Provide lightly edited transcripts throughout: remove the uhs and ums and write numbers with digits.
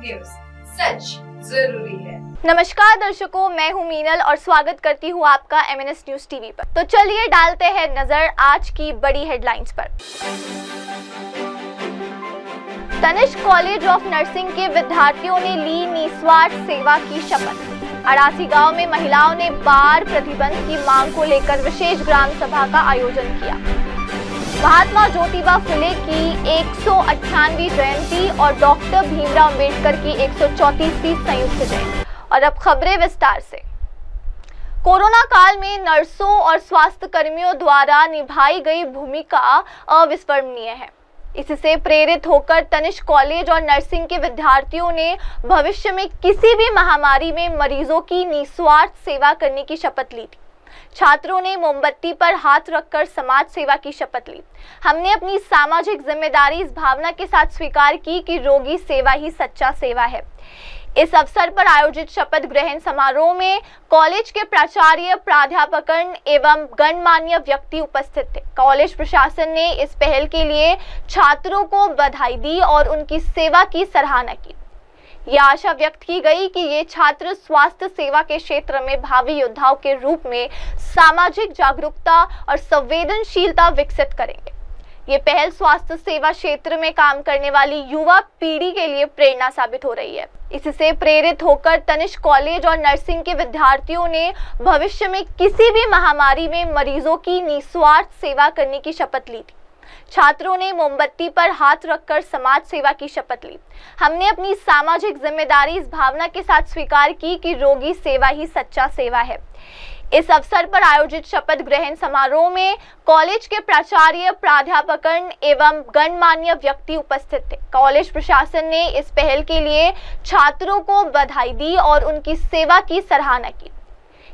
News, सच जरूरी है। नमस्कार दर्शकों, मैं हूं मीनल और स्वागत करती हूं आपका MNS न्यूज टीवी पर। तो चलिए डालते हैं नजर आज की बड़ी हेडलाइंस पर। तनिष्क कॉलेज ऑफ नर्सिंग के विद्यार्थियों ने ली निस्वार्थ सेवा की शपथ। अड़ासी गांव में महिलाओं ने बाढ़ प्रतिबंध की मांग को लेकर विशेष ग्राम सभा का आयोजन किया। महात्मा ज्योतिबा फुले की 198वीं जयंती और डॉक्टर भीमराव अंबेडकर की 134वीं संयुक्त जयंती। और अब खबरें विस्तार से। कोरोना काल में नर्सों और स्वास्थ्य कर्मियों द्वारा निभाई गई भूमिका अविस्मरणीय है। इससे प्रेरित होकर तनिष्क कॉलेज और नर्सिंग के विद्यार्थियों ने भविष्य में किसी भी महामारी में मरीजों की निस्वार्थ सेवा करने की शपथ ली थी। छात्रों ने मोमबत्ती पर हाथ रखकर समाज सेवा की शपथ ली। हमने अपनी सामाजिक जिम्मेदारी इस भावना के साथ स्वीकार की कि रोगी सेवा ही सच्चा सेवा है। इस अवसर पर आयोजित शपथ ग्रहण समारोह में कॉलेज के प्राचार्य, प्राध्यापकगण एवं गणमान्य व्यक्ति उपस्थित थे। कॉलेज प्रशासन ने इस पहल के लिए छात्रों को बधाई दी और उनकी सेवा की सराहना की। यह आशा व्यक्त की गई कि ये छात्र स्वास्थ्य सेवा के क्षेत्र में भावी योद्धाओं के रूप में सामाजिक जागरूकता और संवेदनशीलता विकसित करेंगे। ये पहल स्वास्थ्य सेवा क्षेत्र में काम करने वाली युवा पीढ़ी के लिए प्रेरणा साबित हो रही है। इससे प्रेरित होकर तनिष्क कॉलेज और नर्सिंग के विद्यार्थियों ने भविष्य में किसी भी महामारी में मरीजों की निस्वार्थ सेवा करने की शपथ ली थी। छात्रों ने मोमबत्ती पर हाथ रखकर समाज सेवा की शपथ ली। हमने अपनी सामाजिक जिम्मेदारी इस भावना के साथ स्वीकार की कि रोगी सेवा ही सच्चा सेवा है। इस अवसर पर आयोजित शपथ ग्रहण समारोह में कॉलेज के प्राचार्य, प्राध्यापकगण एवं गणमान्य व्यक्ति उपस्थित थे। कॉलेज प्रशासन ने इस पहल के लिए छात्रों को बधाई दी और उनकी सेवा की सराहना की।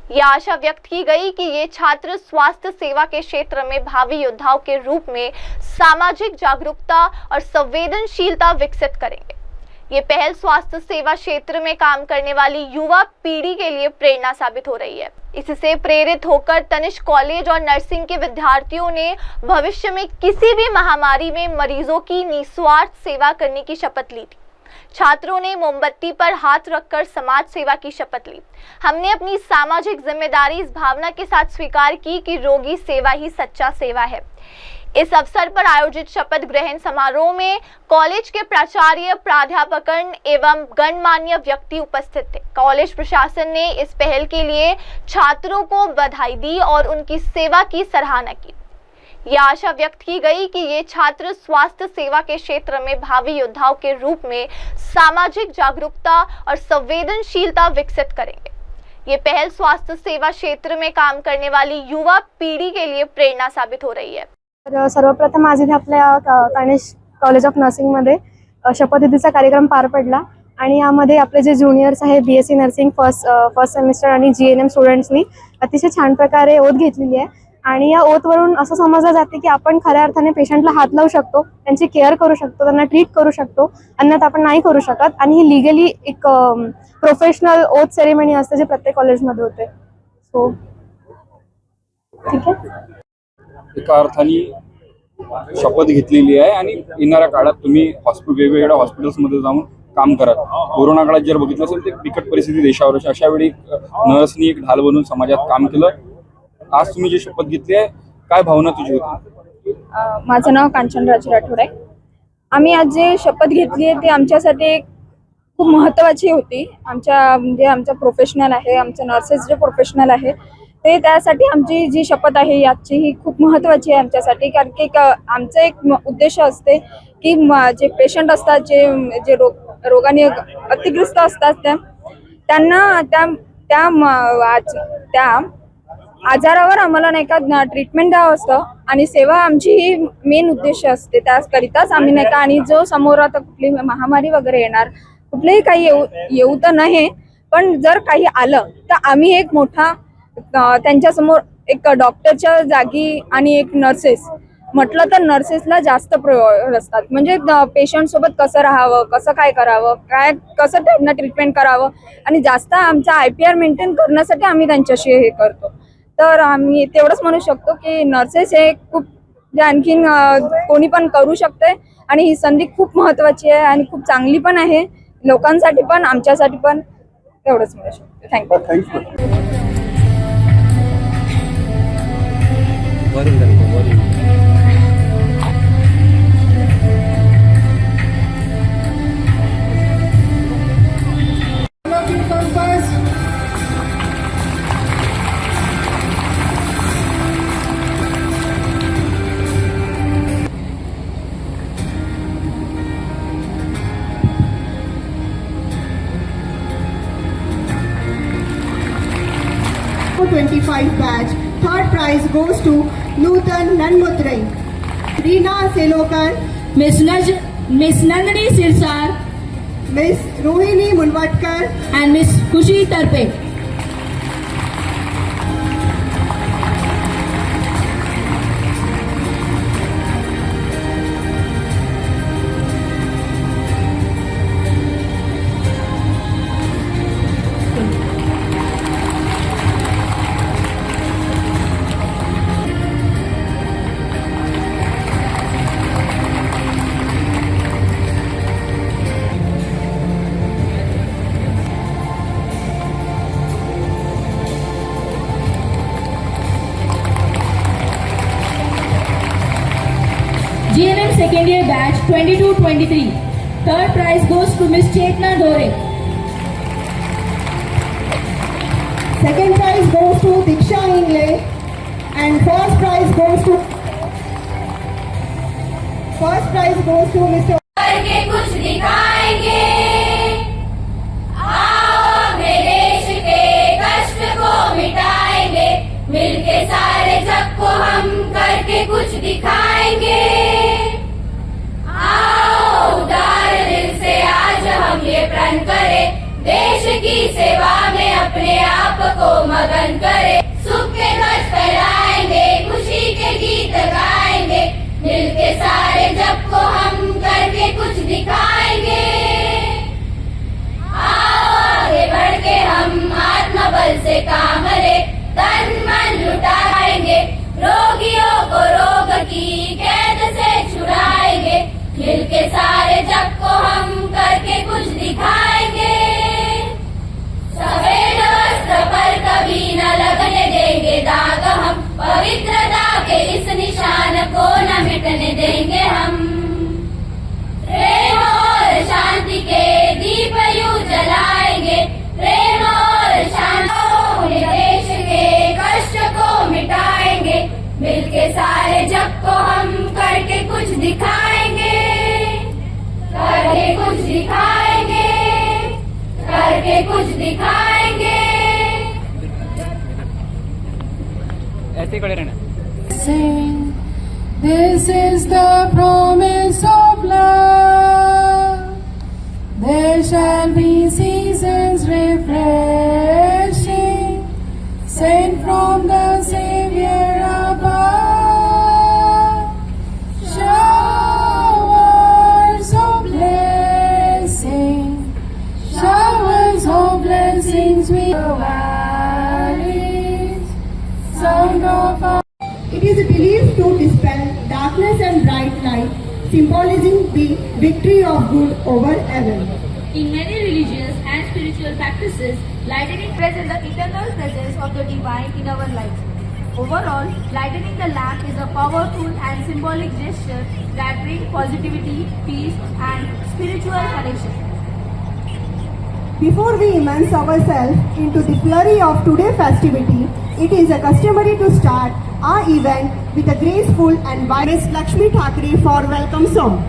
यह आशा व्यक्त की गई कि ये छात्र स्वास्थ्य सेवा के क्षेत्र में भावी योद्धाओं के रूप में सामाजिक जागरूकता और संवेदनशीलता विकसित करेंगे। ये पहल स्वास्थ्य सेवा क्षेत्र में काम करने वाली युवा पीढ़ी के लिए प्रेरणा साबित हो रही है। इससे प्रेरित होकर तनिष्क कॉलेज और नर्सिंग के विद्यार्थियों ने भविष्य में किसी भी महामारी में मरीजों की निस्वार्थ सेवा करने की शपथ ली थी। छात्रों ने मोमबत्ती पर हाथ रखकर समाज सेवा की शपथ ली। हमने अपनी सामाजिक जिम्मेदारी इस भावना के साथ स्वीकार की कि रोगी सेवा ही सच्चा सेवा है। इस अवसर पर आयोजित शपथ ग्रहण समारोह में कॉलेज के प्राचार्य, प्राध्यापकगण एवं गणमान्य व्यक्ति उपस्थित थे। कॉलेज प्रशासन ने इस पहल के लिए छात्रों को बधाई दी और उनकी सेवा की सराहना की। यह आशा व्यक्त की गई कि ये छात्र स्वास्थ्य सेवा के क्षेत्र में भावी योद्धाओं के रूप में सामाजिक जागरूकता और संवेदनशीलता विकसित करेंगे। ये पहल स्वास्थ्य सेवा क्षेत्र में काम करने वाली युवा पीढ़ी के लिए प्रेरणा साबित हो रही है। सर्वप्रथम आज इथे आपल्या तनिष्क कॉलेज ऑफ नर्सिंग मध्ये शपथविधीचा कार्यक्रम पार पडला आणि यामध्ये आपले जे ज्युनियर्स आहे BSc नर्सिंग फर्स्ट सेमिस्टर आणि GNM स्टुडंट्सनी अतिशय छान प्रकारे ओथ घेतलेली आहे। आणि या ओथवरून असं समजलं जाते की आपण खऱ्या अर्थाने पेशंटला हात लावू शकतो, त्यांची केअर करू शकतो, त्यांना ट्रीट करू शकतो, अन्यथा आपण नाही करू शकत। आणि ही लीगली एक प्रोफेशनल ओथ सेरेमनी असते जे प्रत्येक कॉलेजमध्ये होते। सो ठीक आहे, एका अर्थाने शपथ घेतलेली आहे आणि येणाऱ्या काळात तुम्ही वेगवेगळ्या हॉस्पिटल्समध्ये जाऊन काम करा। कोरोना काळात जर बघितलं असेल तर बिकट परिस्थिती देशावर, अशा वेळी नर्सनी एक ढाल बनून समाजात काम केलं। आज तुम्ही जी शपथ घेतली आहे, काय भावना तुझी होती? माझं नाव कांचन राजू राठोड आहे। आम्ही आज जे शपथ घेतली आहे ती आमच्यासाठी खूप महत्त्वाची होती। आमच्या प्रोफेशनल आहे, आमचे नर्सेस जे प्रोफेशनल आहे ते त्यासाठी आमची जी शपथ आहे याची ही खूप महत्त्वाची आहे आमच्यासाठी। कारण की आमचा एक उद्देश असते की जे पेशंट असतात, जे रोगाने अतिग्रस्त असतात त्यांना त्या आजारावर आम्हाला नाही का ट्रीटमेंट द्यावं असतं आणि सेवा आमची ही मेन उद्देश असते। त्याकरिताच आम्ही नाही का, आणि जो समोर आता कुठली महामारी वगैरे येणार, कुठलेही काही येऊ तर नाही, पण जर काही आलं तर आम्ही एक मोठा त्यांच्यासमोर एक डॉक्टरच्या जागी आणि एक नर्सेस म्हटलं तर नर्सेसला जास्त प्रयोग असतात। म्हणजे पेशंट सोबत कसं राहावं, कसं काय करावं, कसं त्यांना ट्रीटमेंट करावं आणि जास्त आमचा IPR मेंटेन करण्यासाठी आम्ही त्यांच्याशी हे करतो। तर आम्ही तेवढंच म्हणू शकतो की नर्सेस हे खूप आणखीन कोणी पण करू शकते आणि ही संधी खूप महत्त्वाची आहे आणि खूप चांगली पण आहे लोकांसाठी पण आमच्यासाठी पण तेवढंच मिळू शकते. Thank you. '25 batch. Third prize goes to Nutan Nanmutrai, Reena Selokar, Miss Nandini Sirsar Miss Rohini Mulvatkar, and Miss Khushi Tarpe. GNM second year batch 22-23. Third prize goes to Miss Chetna Dore. second prize goes to Diksha Ingle, and first prize goes to Mr. करके कुछ दिखाएंगे, आओ अपने देश के कष्ट को मिटाएंगे, मिलके सारे जग को हम करके कुछ दिखाएंगे। आओ उदार दिल से आज हम ये प्रण करें, देश की सेवा में अपने आप को मगन करें, सुख के ध्वज फहराएंगे, खुशी के गीत गाएंगे, मिलके सारे जग को हम करके कुछ दिखाएंगे। आओ आगे बढ़ के हम आत्मबल से काम करें, तन मन लुटाएंगे, रोगियों को रोग की कैद से छुड़ाएंगे, मिलके सारे जग को हम करके कुछ दिखाएंगे। सफेद वस्त्र पर कभी न लगने देंगे दाग हम, पवित्रता के इस निशान को न मिटने देंगे हम। प्रेम और शांति के दीप यूं जलाएंगे, प्रेम और शांति देश के कष्ट को मिटाएंगे, मिलके सारे जग को हम करके कुछ दिखाएंगे, करके कुछ दिखाएंगे, करके कुछ दिखाएंगे। ऐसे खड़े रहना। Sing, this is the promise of love. There shall be seasons refreshing, sent from the Savior above. Showers of blessing, showers of blessings we valleys, sound of our. It is believed to dispel darkness and bright light, symbolizing the victory of good over evil. In many religious and spiritual practices, lightning present the eternal presence of the divine in our lives. Overall, lighting the lamp is a powerful and symbolic gesture that brings positivity, peace, and spiritual connection. Before we immerse ourselves into the flurry of today's festivity, it is customary to start our event with a graceful and Miss Lakshmi Thakre for welcome song.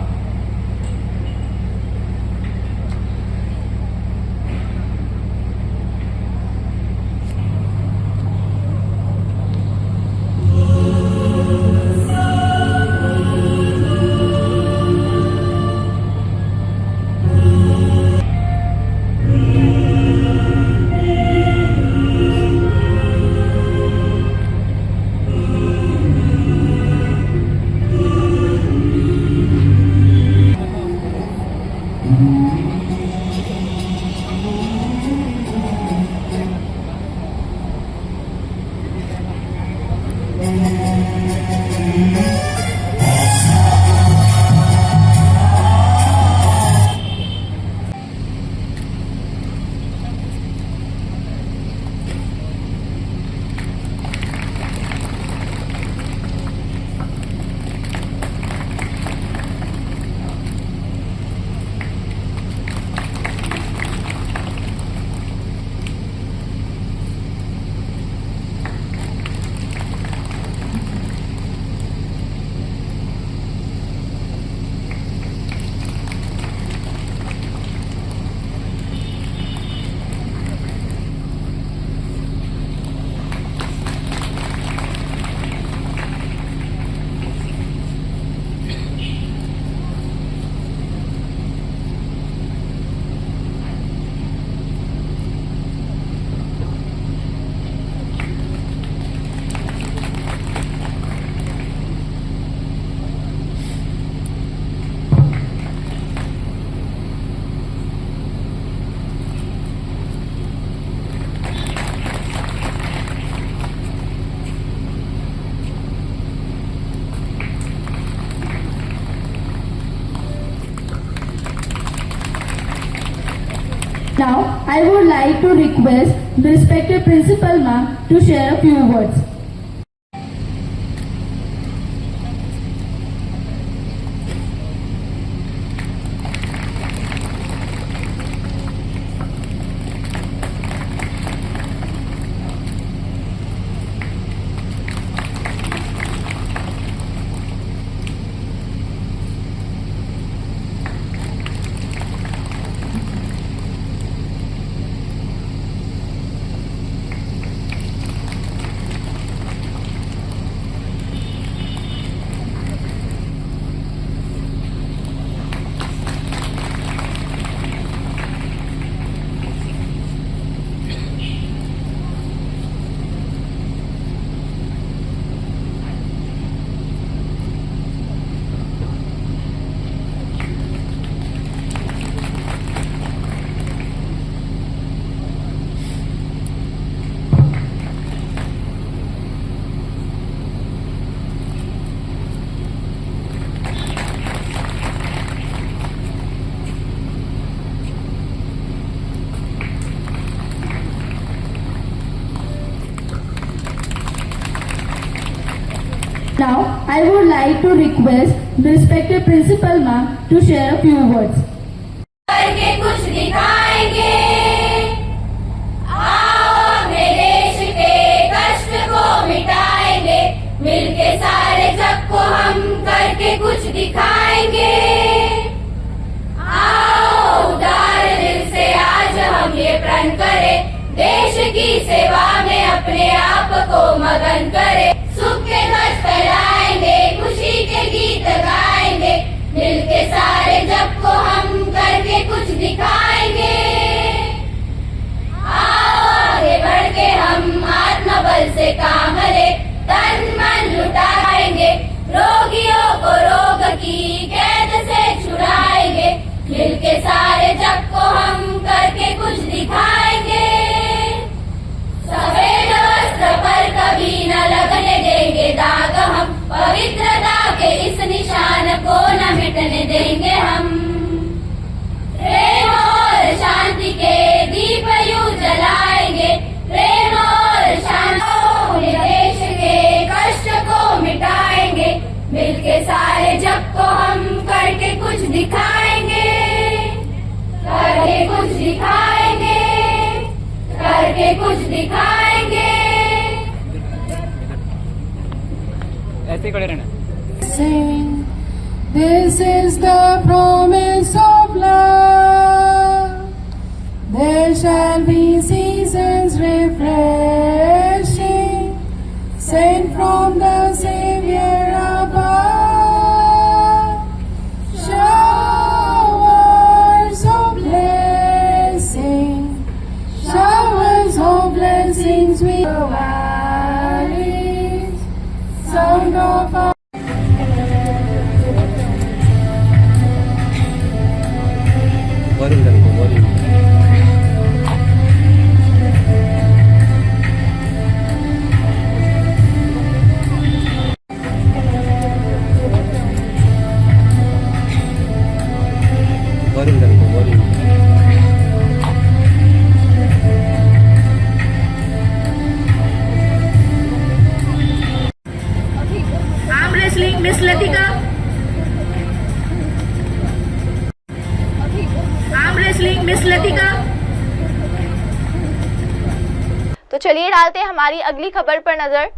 Now, I would like to request the respected principal ma'am to share a few words. Now, I would like to request the respected principal ma'am to share a few words. करके कुछ दिखाएंगे, आओ अपने देश के कष्ट को मिटाएंगे, मिलके सारे जग को हम करके कुछ दिखाएंगे। आओ उदार दिल से आज हम ये प्रण करें, देश की सेवा में अपने आप को मगन करें, सुख के ध्वज फहराएंगे, खुशी के गीत गाएंगे, मिलके सारे जग को हम करके कुछ दिखाएंगे। आओ आगे बढ़ के हम आत्मबल से काम ले, तन मन लुटाएंगे, रोगियों को रोग की कैद से छुड़ाएंगे, मिलके सारे जग को हम करके कुछ दिखाएंगे। सफेद वस्त्र पर कभी न लगने देंगे दाग हम, पवित्रता के इस निशान को न मिटने देंगे हम। प्रेम और शांति के दीप यूं जलाएंगे, प्रेम और शांति देश के कष्ट को मिटाएंगे, मिलके सारे जग को हम करके कुछ दिखाएंगे, करके कुछ दिखाएंगे, करके कुछ दिखाएंगे। ऐसे खड़े रहना। Sing, this is the promise of love. There shall be seasons refreshing, sent from the Savior above. Showers of blessing, showers of blessings we the valleys, sound of our Arm wrestling, Miss Latika. Arm wrestling, Miss Latika. तो चलिए डालते हैं हमारी अगली खबर पर नजर।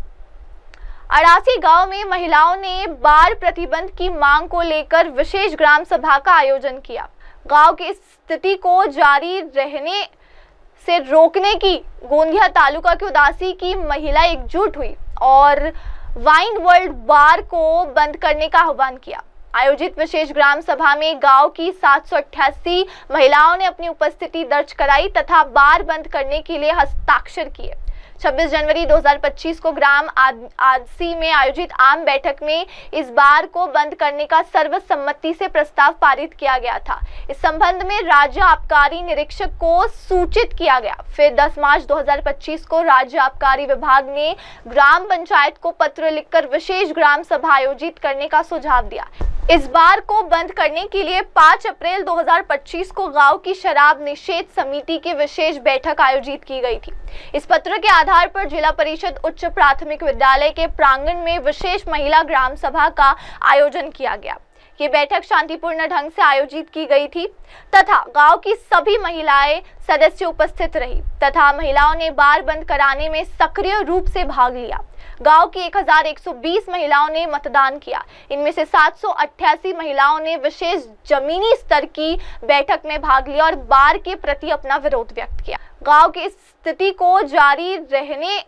अड़ासी गांव में महिलाओं ने बाढ़ प्रतिबंध की मांग को लेकर विशेष ग्राम सभा का आयोजन किया। गांव की स्थिति को जारी रहने से रोकने की गोंदिया तालुका की उदासी की महिला एकजुट हुई और वाइन वर्ल्ड बार को बंद करने का आह्वान किया। आयोजित विशेष ग्राम सभा में गांव की 788 महिलाओं ने अपनी उपस्थिति दर्ज कराई तथा बार बंद करने के लिए हस्ताक्षर किए। 26 जनवरी 2025 को ग्राम आदसी में आयोजित आम बैठक में इस बार को बंद करने का सर्वसम्मति से प्रस्ताव पारित किया गया था। इस संबंध में राज्य आबकारी निरीक्षक को सूचित किया गया। फिर 10 मार्च 2025 को राज्य आबकारी विभाग ने ग्राम पंचायत को पत्र लिखकर विशेष ग्राम सभा आयोजित करने का सुझाव दिया। इस बार को बंद करने के लिए 5 अप्रैल 2025 को गांव की शराब निषेध समिति की विशेष बैठक आयोजित की गई थी। इस पत्र के आधार पर जिला परिषद उच्च प्राथमिक विद्यालय के प्रांगण में विशेष महिला ग्राम सभा का आयोजन किया गया। ये बैठक शांतिपूर्ण ढंग से आयोजित की गई थी तथा गांव की सभी महिलाएं सदस्य उपस्थित रही तथा महिलाओं ने बार बंद कराने में सक्रिय रूप से भाग लिया। गांव की 1120 महिलाओं ने मतदान किया। इनमें से 788 महिलाओं ने विशेष जमीनी स्तर की बैठक में भाग लिया और बार के प्रति अपना विरोध व्यक्त किया। गांव की स्थिति को जारी रहने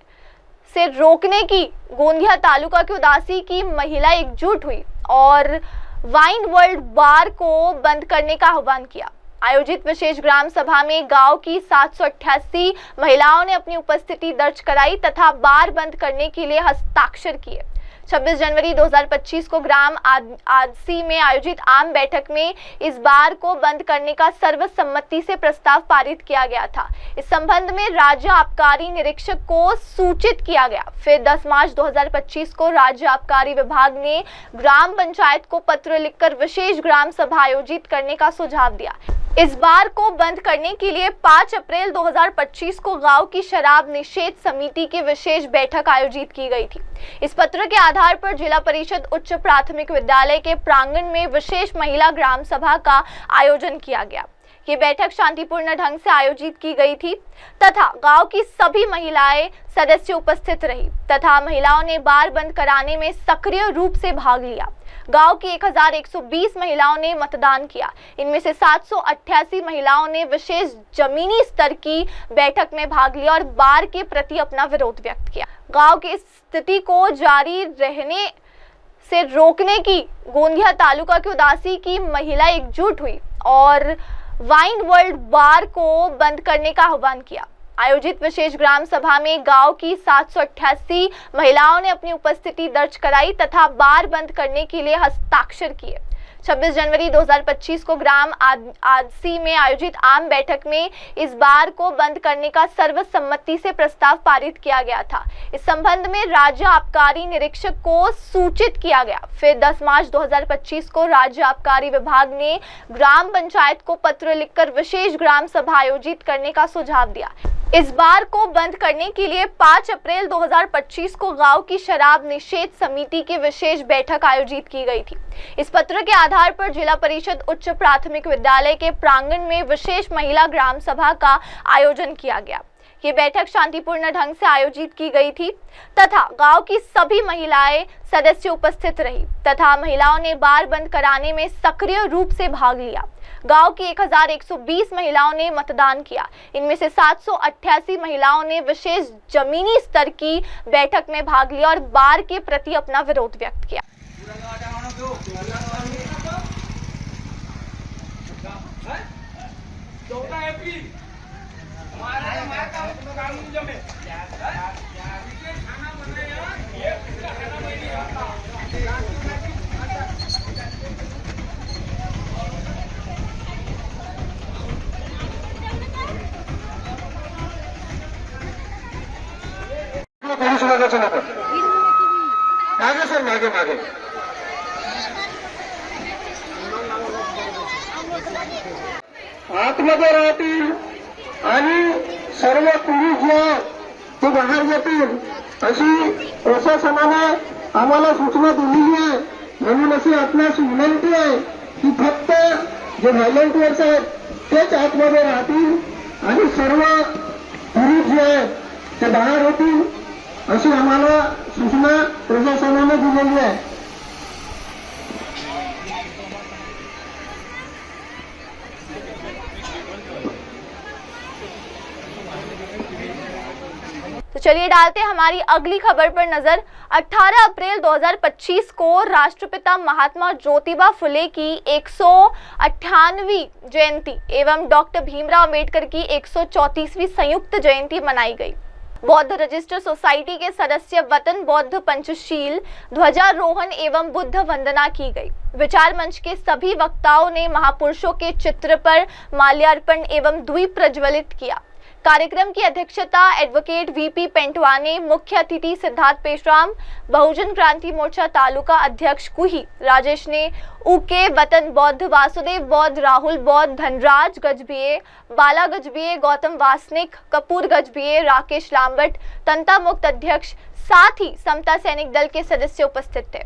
से रोकने की गोंदिया तालुका की उदासी की महिला एकजुट हुई और वाइन वर्ल्ड बार को बंद करने का आह्वान किया। आयोजित विशेष ग्राम सभा में गांव की 788 महिलाओं ने अपनी उपस्थिति दर्ज कराई तथा बार बंद करने के लिए हस्ताक्षर किए। 26 जनवरी 2025 को ग्राम आदसी में आयोजित आम बैठक में इस बार को बंद करने का सर्वसम्मति से प्रस्ताव पारित किया गया था। इस संबंध में राज्य आबकारी निरीक्षक को सूचित किया गया। फिर 10 मार्च 2025 को राज्य आबकारी विभाग ने ग्राम पंचायत को पत्र लिखकर विशेष ग्राम सभा आयोजित करने का सुझाव दिया। इस बार को बंद करने के लिए 5 अप्रैल 2025 को गांव की शराब निषेध समिति की विशेष बैठक आयोजित की गई थी। इस पत्र के आधार पर जिला परिषद उच्च प्राथमिक विद्यालय के प्रांगण में विशेष महिला ग्राम सभा का आयोजन किया गया। ये बैठक शांतिपूर्ण ढंग से आयोजित की गई थी तथा गांव की सभी महिलाएं सदस्य उपस्थित रही तथा महिलाओं ने बार बंद कराने में सक्रिय रूप से भाग लिया। गांव की 1120 महिलाओं ने मतदान किया। इनमें से 788 महिलाओं ने विशेष जमीनी स्तर की बैठक में भाग लिया और बार के प्रति अपना विरोध व्यक्त किया। गांव की स्थिति को जारी रहने से रोकने की गोंदिया तालुका की उदासी की महिला एकजुट हुई और वाइन वर्ल्ड बार को बंद करने का आह्वान किया। आयोजित विशेष ग्राम सभा में गांव की 788 महिलाओं ने अपनी उपस्थिति दर्ज कराई तथा बार बंद करने के लिए हस्ताक्षर किए। 26 जनवरी 2025 को ग्राम आदसी में आयोजित आम बैठक में इस बार को बंद करने का सर्वसम्मति से प्रस्ताव पारित किया गया था। इस संबंध में राज्य आबकारी निरीक्षक को सूचित किया गया। फिर 10 मार्च 2025 को राज्य आबकारी विभाग ने ग्राम पंचायत को पत्र लिखकर विशेष ग्राम सभा आयोजित करने का सुझाव दिया। इस बार को बंद करने के लिए 5 अप्रैल 2025 को गांव की शराब निषेध समिति की विशेष बैठक आयोजित की गई थी। इस पत्र के आधार पर जिला परिषद उच्च प्राथमिक विद्यालय के प्रांगण में विशेष महिला ग्राम सभा का आयोजन किया गया। ये बैठक शांतिपूर्ण ढंग से आयोजित की गई थी तथा गांव की सभी महिलाएं सदस्य उपस्थित रही तथा महिलाओं ने बार बंद कराने में सक्रिय रूप से भाग लिया। गांव की 1120 महिलाओं ने मतदान किया। इनमें से 788 महिलाओं ने विशेष जमीनी स्तर की बैठक में भाग लिया और बार के प्रति अपना विरोध व्यक्त किया। मागे सर मागे मागे आतमध्ये राहतील आणि सर्व पुरुष जे ते बाहेर जातील अशी प्रशासनाने आम्हाला सूचना दिलेली आहे। म्हणून अशी आपल्यास विनंती आहे की फक्त जे व्हॉलंटियर्स आहेत तेच आतमध्ये राहतील आणि सर्व पुरुष जे आहेत ते बाहेर होतील अशी आम्हाला सूचना प्रशासनाने दिलेली आहे। तो चलिए डालते हैं हमारी अगली खबर पर नजर। 18 अप्रैल 2025 को राष्ट्रपिता महात्मा ज्योतिबा फुले की 198वीं जयंती एवं डॉक्टर भीमराव अंबेडकर की 134वीं संयुक्त जयंती मनाई गई। बौद्ध रजिस्टर सोसाइटी के सदस्य वतन बौद्ध पंचशील ध्वजारोहण एवं बुद्ध वंदना की गई। विचार मंच के सभी वक्ताओं ने महापुरुषों के चित्र पर माल्यार्पण एवं द्वीप प्रज्वलित किया। कार्यक्रम की अध्यक्षता एडवोकेट वीपी पेंटवा ने, मुख्य अतिथि सिद्धार्थ पेशराम, बहुजन क्रांति मोर्चा तालुका अध्यक्ष कुही राजेश ने, उके वतन बौद्ध, वासुदेव बौद्ध, राहुल बौद्ध, धनराज गजभिये, बाला गजभिये, गौतम वासनिक, कपूर गजभिये, राकेश लांबट, तंता मुक्त अध्यक्ष, साथ ही समता सैनिक दल के सदस्य उपस्थित थे।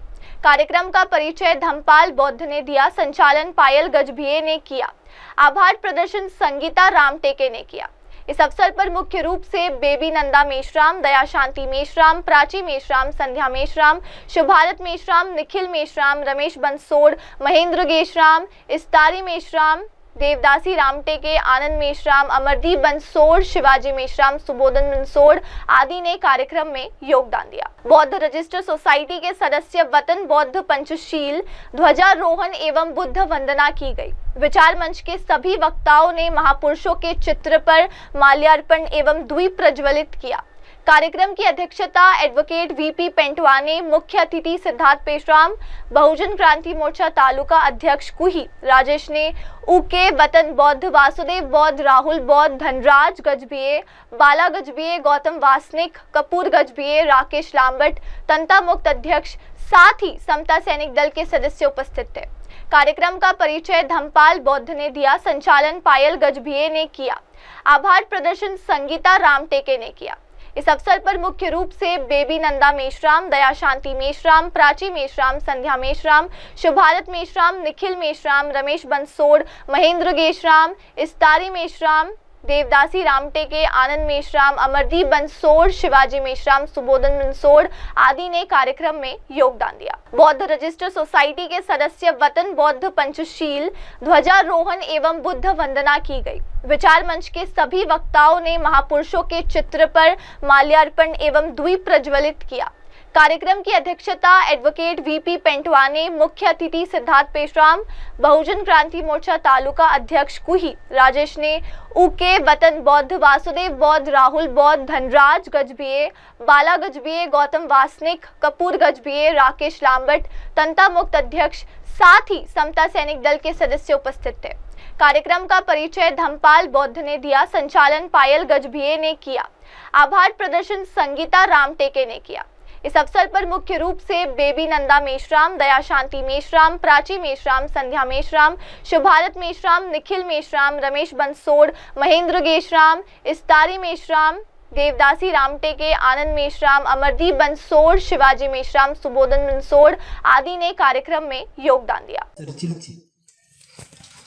कार्यक्रम का परिचय धमपाल बौद्ध ने दिया, संचालन पायल गजभिये ने किया, आभार प्रदर्शन संगीता रामटेके ने किया। इस अवसर पर मुख्य रूप से बेबी नंदा मेश्राम, दया शांति मेश्राम, प्राची मेश्राम, संध्या मेश्राम, शुभारत मेश्राम, निखिल मेश्राम, रमेश बंसोड़, महेंद्र गेशराम, इस्तारी मेश्राम, देवदासी रामटेके, आनंद मेश्राम, अमरदीप बंसोड़, शिवाजी मेश्राम, सुबोधन बंसोड़ आदि ने कार्यक्रम में योगदान दिया। बौद्ध रजिस्टर सोसाइटी के सदस्य वतन बौद्ध पंचशील, ध्वजारोहण एवं बुद्ध वंदना की गई। विचार मंच के सभी वक्ताओं ने महापुरुषों के चित्र पर माल्यार्पण एवं द्वीप प्रज्वलित किया। कार्यक्रम की अध्यक्षता एडवोकेट वीपी पेंटवा ने, मुख्य अतिथि सिद्धार्थ पेशराम, बहुजन क्रांति मोर्चा तालुका अध्यक्ष कुही राजेश ने, उके वतन बौद्ध, वासुदेव बौद्ध, राहुल बौद्ध, धनराज गजभिये, बाला गजभिये, गौतम वासनिक, कपूर गजभिये, राकेश लांबट, तंता मुक्त अध्यक्ष, साथ ही समता सैनिक दल के सदस्य उपस्थित थे। कार्यक्रम का परिचय धमपाल बौद्ध ने दिया, संचालन पायल गजभिये ने किया, आभार प्रदर्शन संगीता रामटेके ने किया। इस अवसर पर मुख्य रूप से बेबी नंदा मेश्राम, दया शांति मेश्राम, प्राची मेश्राम, संध्या मेश्राम, शुभारत मेश्राम, निखिल मेश्राम, रमेश बंसोड़, महेंद्र गेशराम, इस्तारी मेश्राम, देवदासी रामटेके, आनंद मेश्राम, अमरदीप बंसोड़, शिवाजी मेश्राम, सुबोधन बंसोड़ आदि ने कार्यक्रम में योगदान दिया। बौद्ध रजिस्टर सोसाइटी के सदस्य वतन बौद्ध पंचशील, ध्वजारोहण एवं बुद्ध वंदना की गई। विचार मंच के सभी वक्ताओं ने महापुरुषों के चित्र पर माल्यार्पण एवं द्वीप प्रज्वलित किया। कार्यक्रम की अध्यक्षता एडवोकेट वीपी पेंटवा ने, मुख्य अतिथि सिद्धार्थ पेशराम, बहुजन क्रांति मोर्चा तालुका अध्यक्ष कुही राजेश ने, उके वतन बौद्ध, वासुदेव बौद्ध, राहुल बौद्ध, धनराज गजभिये, बाला गजभिये, गौतम वासनिक, कपूर गजभिये, राकेश लांबट, तंता मुक्त अध्यक्ष, साथ ही समता सैनिक दल के सदस्य उपस्थित थे। कार्यक्रम का परिचय धमपाल बौद्ध ने दिया, संचालन पायल गजभिये ने किया, आभार प्रदर्शन संगीता रामटेके ने किया। इस अवसर पर मुख्य रूप से बेबी नंदा मेश्राम, दया शांति मेश्राम, प्राची मेश्राम, संध्या मेश्राम, शुभारत मेश्राम, निखिल मेश्राम, रमेश बंसोड़, महेंद्र गेशराम, इस्तारी मेश्राम, देवदासी रामटेके, आनंद मेश्राम, अमरदीप बंसोड़, शिवाजी मेश्राम, सुबोधन बंसोड़ आदि ने कार्यक्रम में योगदान दिया। चर्चिलची,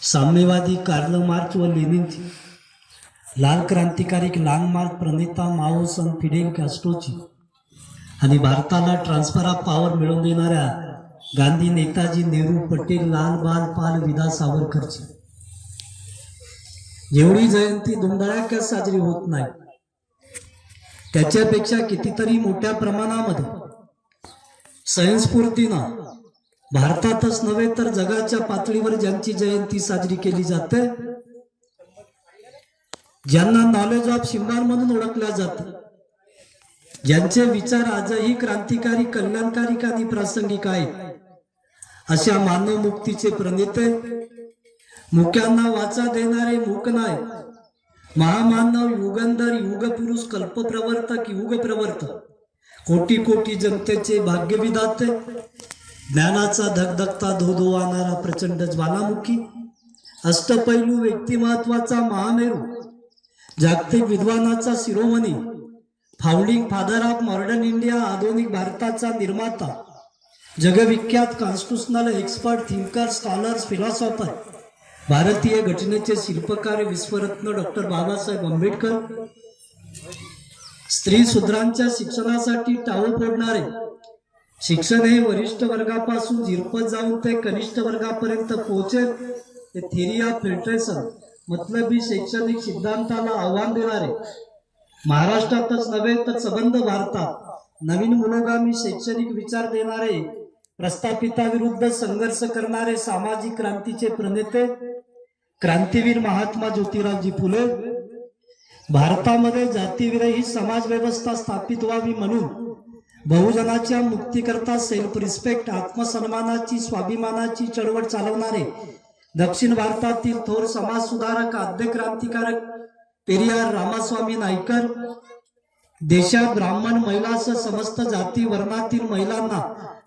साम्यवादी कार्ल मार्क्स व लेनिनची, लाल क्रांतिकारी लॉन्ग मार्च प्रणेता माओ सन फिडेल कॅस्ट्रोची आणि भारताला ट्रान्सफर ऑफ पॉवर मिळवून देणाऱ्या गांधी, नेताजी, नेहरू, पटेल, लाल बाल पाल, विदा सावरकरची जेवढी जयंती धुमधडाक्यात साजरी होत नाही त्याच्यापेक्षा कितीतरी मोठ्या प्रमाणामध्ये स्वयंस्फूर्तीनं भारतातच नव्हे तर जगाच्या पातळीवर ज्यांची जयंती साजरी केली जाते, ज्यांना नॉलेज ऑफ सिम्बॉल म्हणून ओळखल्या जातं, ज्यांचे विचार आजही क्रांतिकारी, कल्याणकारी आणि प्रासंगिक आहेत, अशा मानव मुक्तीचे प्रणेते, मुक्यांना वाचा देणारे मूकनाय, महामानव, युगंधर, युगपुरुष, कल्पप्रवर्तक, युगप्रवर्तक, कोटी कोटी जनतेचे भाग्यविधाते, ज्ञानाचा धगधगता धोधो आणणारा प्रचंड ज्वालामुखी, अष्टपैलू व्यक्तिमत्वाचा महामेरू, जागतिक विद्वानाचा शिरोमणी, founding father of modern India, आधुनिक भारताचा निर्माता, जगविख्यात constitutional expert, thinker, scholars, philosopher, भारतीय घटनेचे शिल्पकार, विश्वरत्न डॉक्टर बाबासाहेब आंबेडकर, स्त्री शूद्रांच्या शिक्षणासाठी टाळं फोडणारे, शिक्षण हे वरिष्ठ वर्गापासून झिरपत जाऊन ते कनिष्ठ वर्गापर्यंत पोहोचेल ते थेरी ऑफ फिल्ट्रेशन मतलबी शैक्षणिक सिद्धांताला आव्हान देणारे, महाराष्ट्रातच नव्हे तर सबंध भारतात नवीन मनोगामी शैक्षणिक विचार देणारे, प्रस्थापिताविरुद्ध संघर्ष करणारे सामाजिक क्रांतीचे प्रणेते, क्रांतीवीर महात्मा ज्योतिरावजी फुले, भारतामध्ये जातीविरहित समाज व्यवस्था स्थापित व्हावी म्हणून बहुजनाच्या मुक्तीकरता सेल्फ रिस्पेक्ट, आत्मसन्मानाची, स्वाभिमानाची चळवळ चालवणारे दक्षिण भारतातील थोर समाज सुधारक, आद्य क्रांतिकारक पेरियार रामास्वामी नाईकर देशात ब्राह्मण महिलासह समस्त जाती वर्णातील महिलांना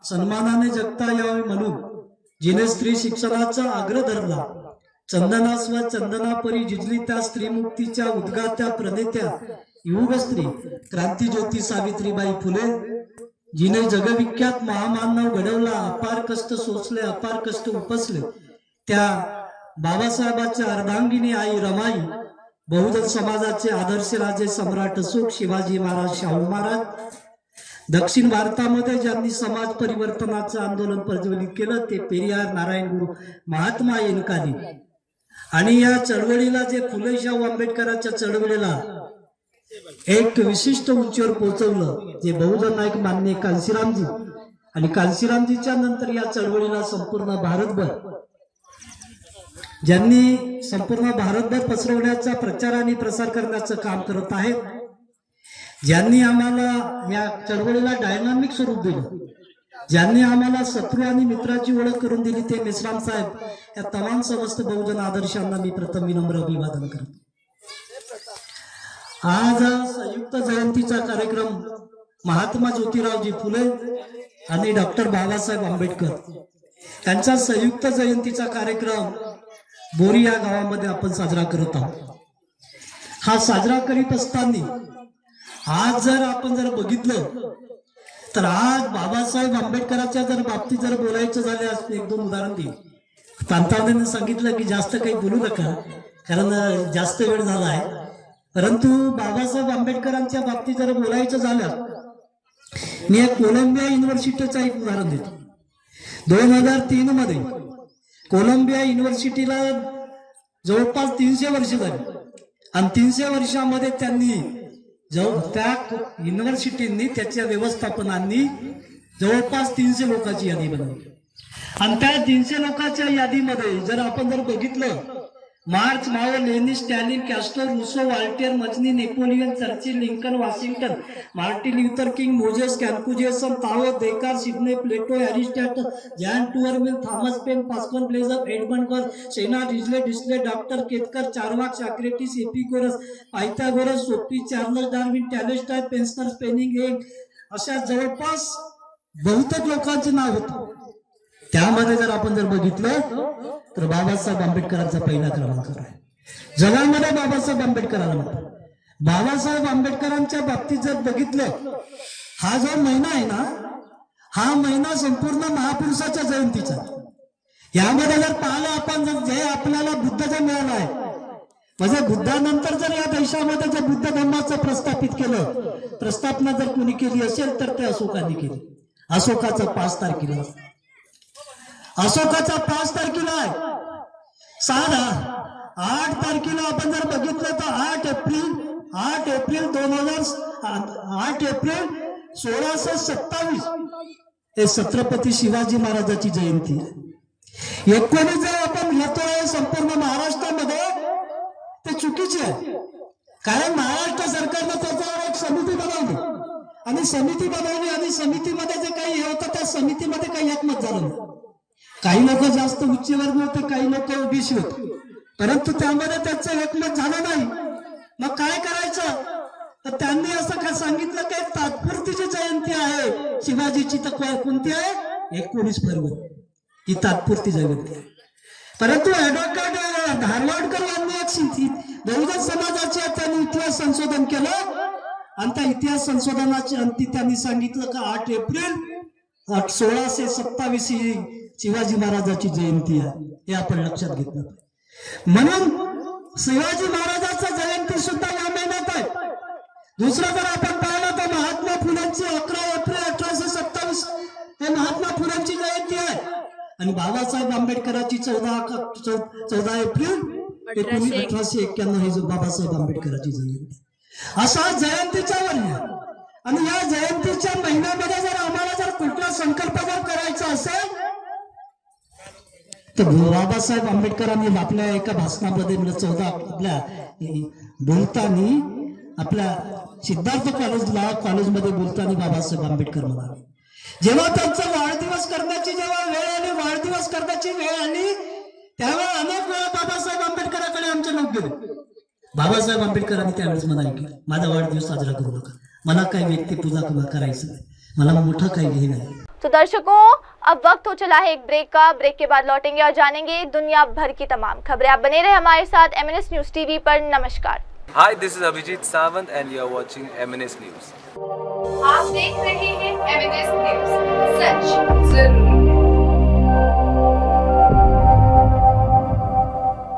सन्मानाने जगता यावे म्हणून जिने स्त्री शिक्षणाचा आग्रह धरला, चंदनास्व चंदनापरी जिजली त्या स्त्रीमुक्तीच्या उद्गात्या प्रणेत्या युग स्त्री क्रांतीज्योती सावित्रीबाई फुले, जिने जगविख्यात महामानव घडवला, अपार कष्ट सोसले, अपार कष्ट उपसले, त्या बाबासाहेबांच्या अर्धांगिनी आई रमाई, बहुजन समाजाचे आदर्श राजे सम्राट अशोक, शिवाजी महाराज, शाहू महाराज, दक्षिण भारतामध्ये ज्यांनी समाज परिवर्तनाचं आंदोलन प्रज्वलित केलं ते पेरियार नारायण गुरु महात्मा यांनी, आणि या चळवळीला जे फुले शाहू आंबेडकरांच्या चळवळीला एक विशिष्ट उंचीवर पोहोचवलं जे बहुजन नायक माननीय कांशीरामजी, आणि कांशीरामजीच्या नंतर या चळवळीला संपूर्ण भारतभर ज्यांनी संपूर्ण भारतभर पसरवण्याचा प्रचार आणि प्रसार करण्याचं काम करत आहेत, ज्यांनी आम्हाला या चळवळीला डायनामिक स्वरूप दिलं, ज्यांनी आम्हाला शत्रू आणि मित्राची ओळख करून दिली ते मेश्राम साहेब, या तमाम समस्त बहुजन आदर्शांना मी प्रथम विनम्र अभिवादन करतो। आज संयुक्त जयंतीचा कार्यक्रम महात्मा ज्योतिरावजी फुले आणि डॉक्टर बाबासाहेब आंबेडकर यांचा संयुक्त जयंतीचा कार्यक्रम बोरी या गावामध्ये आपण साजरा करत आहोत। हा साजरा करीत असताना आज जर आपण बघितलं तर आज बाबासाहेब आंबेडकरांच्या बाबतीत बोलायचं झाल्यास एक दोन उदाहरण देईल। प्रांताने सांगितलं की जास्त काही बोलू नका कारण जास्त वेळ झाला आहे, परंतु बाबासाहेब आंबेडकरांच्या बाबतीत बोलायचं झालं मी एक कोलंबिया युनिव्हर्सिटीचं एक उदाहरण देतो। 2003 मध्ये कोलंबिया युनिव्हर्सिटीला जवळपास 300 वर्ष झाली आणि 300 वर्षामध्ये त्यांनी त्या युनिव्हर्सिटींनी त्याच्या व्यवस्थापनांनी जवळपास 300 लोकांची यादी बनवली, आणि त्या 300 लोकांच्या यादीमध्ये जर आपण बघितलं Marx, Mao, Lenin, Stalin, Castro, Rousseau, Voltaire, Mazzini, Napoleon, Churchill, Lincoln, Washington, Martin Luther King, Moses, Confucius, Tao, Descartes, Sidney, Plato, Aristotle, John टुअरविल, थॉमस पेन, पास्कल ब्लेजर, एडमंड बर्ग, शेना, डिस्ले, doctor Ketkar, Charvaka, Socrates, Epicurus, Pythagoras, सोफी, Charles Darwin, Tolstoy, पेन्स्टर, स्पेनिंग, अशा जवळपास बहुतेक लोकांचे नाव होतं। त्यामध्ये जर आपण बघितलं तर बाबासाहेब आंबेडकरांचा पहिला क्रमांक आहे जगामध्ये। बाबासाहेब आंबेडकरांना म्हणतात। बाबासाहेब आंबेडकरांच्या बाबतीत जर बघितलं हा जो महिना आहे ना, हा महिना संपूर्ण महापुरुषाच्या जयंतीचा, यामध्ये जर पाहिलं आपण जे आपल्याला बुद्ध जे मिळाला आहे, म्हणजे बुद्धानंतर जर या देशामध्ये जे बुद्ध धर्माचं प्रस्थापित केलं, प्रस्थापना जर कोणी केली असेल तर ते अशोकाने केली। अशोकाचा 5 तारखेला, अशोकाचा 5 तारखेला आहे। 8 तारखेला आपण जर बघितलं तर 8 एप्रिल 1627 हे छत्रपती शिवाजी महाराजांची जयंती आहे। 19 जर आपण घेतोय संपूर्ण महाराष्ट्रामध्ये ते चुकीचे आहे, कारण महाराष्ट्र सरकारनं त्याच्यावर एक समिती बनवली आणि समितीमध्ये जे काही हे होतं त्या समितीमध्ये काही एकमत झालं नाही। काही लोक जास्त उच्च वर्ग होते, काही लोक ओबीसी होते, परंतु त्यामध्ये त्याचं एकमत झालं नाही। मग काय करायचं तर त्यांनी असं काय सांगितलं की तात्पुरतीची जयंती आहे शिवाजीची, तर कोणती आहे 19 फरवरी ही तात्पुरती जयंती आहे। परंतु ऍडव्होकेट धारवाडकर यांनी एक बहुजन समाजाचे त्यांनी इतिहास संशोधन केलं आणि त्या इतिहास संशोधनाच्या अंती त्यांनी सांगितलं का 8 एप्रिल 1627 ही शिवाजी महाराजांची जयंती आहे, हे आपण लक्षात घेतलं। म्हणून शिवाजी महाराजांचा जयंती सुद्धा या महिन्यात आहे। दुसरं जर आपण पाहिलं तर महात्मा फुलेंची 11 एप्रिल 1827 हे महात्मा फुलेंची जयंती आहे, आणि बाबासाहेब आंबेडकरांची 14 एप्रिल 1891 ही बाबासाहेब आंबेडकरांची जयंती। असा जयंतीचा वर्ष, आणि या जयंतीच्या महिन्यामध्ये जर आम्हाला कुठला संकल्प करायचा असेल तर बाबासाहेब आंबेडकरांनी आपल्या एका भाषणामध्ये 14 आपल्या बोलताना आपल्या सिद्धार्थ कॉलेजमध्ये बोलताना बाबासाहेब आंबेडकर म्हणाले, जेव्हा त्यांचा वाढदिवस करण्याची वेळ आली त्यावेळेला अनेक वेळा बाबासाहेब आंबेडकरांकडे आमचे लोक गेले, बाबासाहेब आंबेडकरांनी त्यावेळेस म्हणाले की माझा वाढदिवस साजरा करू नका, मला काही व्यक्तिपूजा करायचं नाही, मला मोठं काही हे नाही. तो दर्शकों, अब वक्त हो चला है एक ब्रेक का. ब्रेक के बाद लौटेंगे और जानेंगे दुनिया भर की तमाम खबरें. आप बने रहे हमारे साथ MNS न्यूज टीवी पर. नमस्कार. Hi, this is Abhijit Sawant and you are watching MNS News. आप देख रहे हैं MNS न्यूज, सच जरूर.